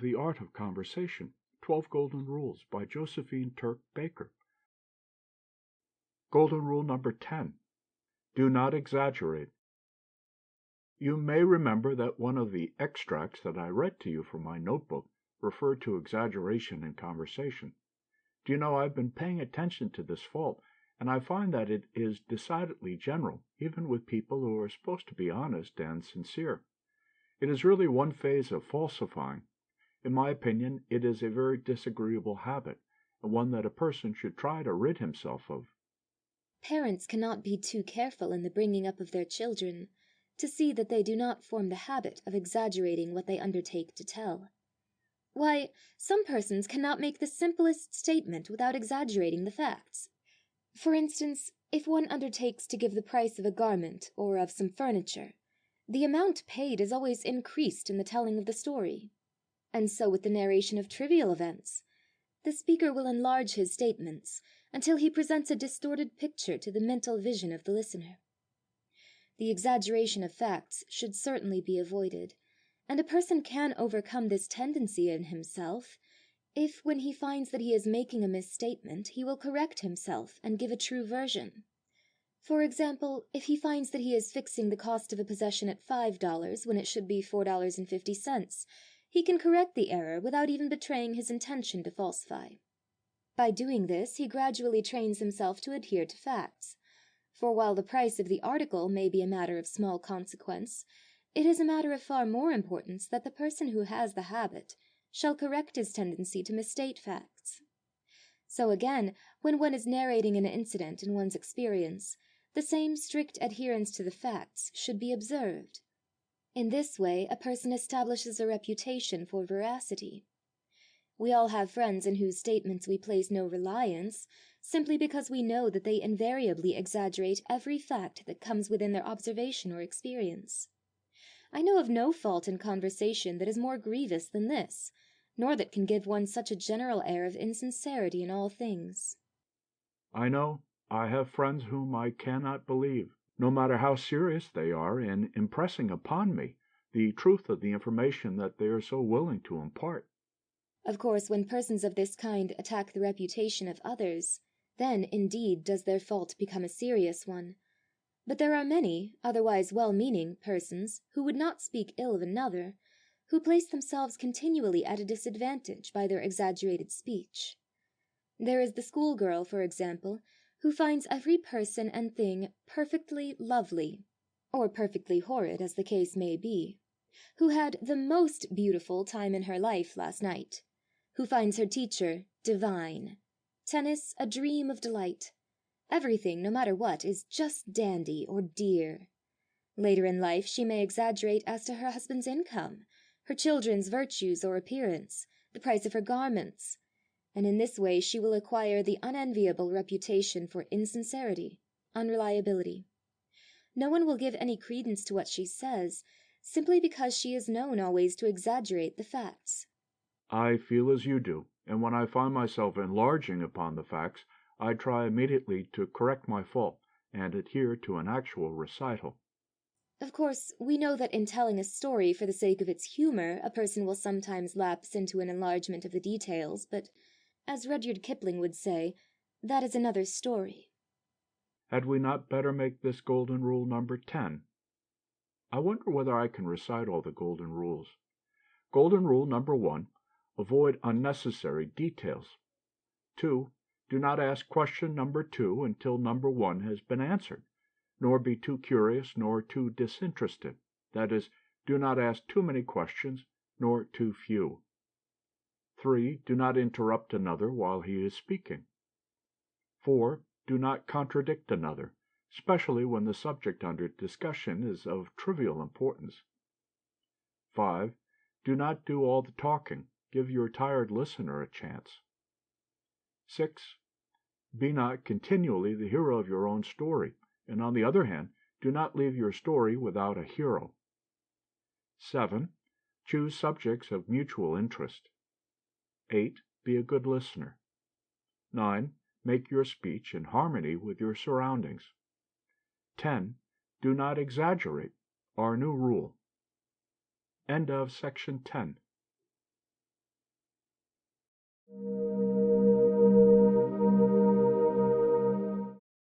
The Art of Conversation, 12 Golden Rules by Josephine Turk Baker. Golden Rule number 10. Do not exaggerate. You may remember that one of the extracts that I read to you from my notebook referred to exaggeration in conversation. Do you know, I've been paying attention to this fault, and I find that it is decidedly general, even with people who are supposed to be honest and sincere. It is really one phase of falsifying. In my opinion, it is a very disagreeable habit, and one that a person should try to rid himself of. Parents cannot be too careful in the bringing up of their children, to see that they do not form the habit of exaggerating what they undertake to tell. Why, some persons cannot make the simplest statement without exaggerating the facts. For instance, if one undertakes to give the price of a garment or of some furniture, the amount paid is always increased in the telling of the story. And so with the narration of trivial events. The speaker will enlarge his statements until he presents a distorted picture to the mental vision of the listener. The exaggeration of facts should certainly be avoided, and a person can overcome this tendency in himself if, when he finds that he is making a misstatement, he will correct himself and give a true version. For example, if he finds that he is fixing the cost of a possession at $5 when it should be $4.50, he can correct the error without even betraying his intention to falsify. By doing this, he gradually trains himself to adhere to facts. For while the price of the article may be a matter of small consequence, it is a matter of far more importance that the person who has the habit shall correct his tendency to misstate facts. So again, when one is narrating an incident in one's experience, the same strict adherence to the facts should be observed. In this way, a person establishes a reputation for veracity. We all have friends in whose statements we place no reliance, simply because we know that they invariably exaggerate every fact that comes within their observation or experience. I know of no fault in conversation that is more grievous than this, nor that can give one such a general air of insincerity in all things. I know I have friends whom I cannot believe, no matter how serious they are in impressing upon me the truth of the information that they are so willing to impart. Of course, when persons of this kind attack the reputation of others, then, indeed, does their fault become a serious one. But there are many, otherwise well-meaning, persons who would not speak ill of another, who place themselves continually at a disadvantage by their exaggerated speech. There is the schoolgirl, for example, who finds every person and thing perfectly lovely, or perfectly horrid, as the case may be, who had the most beautiful time in her life last night, who finds her teacher divine, tennis a dream of delight. Everything, no matter what, is just dandy or dear. Later in life she may exaggerate as to her husband's income, her children's virtues or appearance, the price of her garments, and in this way she will acquire the unenviable reputation for insincerity, unreliability. No one will give any credence to what she says, simply because she is known always to exaggerate the facts. I feel as you do, and when I find myself enlarging upon the facts, I try immediately to correct my fault and adhere to an actual recital. Of course, we know that in telling a story for the sake of its humor, a person will sometimes lapse into an enlargement of the details, but, as Rudyard Kipling would say, that is another story. Had we not better make this golden rule number 10? I wonder whether I can recite all the golden rules. Golden rule number 1, avoid unnecessary details. 2, do not ask question number 2 until number 1 has been answered, nor be too curious nor too disinterested. That is, do not ask too many questions, nor too few. 3, do not interrupt another while he is speaking. 4, do not contradict another, especially when the subject under discussion is of trivial importance. 5, do not do all the talking. Give your tired listener a chance. 6, be not continually the hero of your own story, and on the other hand, do not leave your story without a hero. 7, choose subjects of mutual interest. 8, be a good listener. 9, make your speech in harmony with your surroundings. 10, do not exaggerate, our new rule. End of section 10.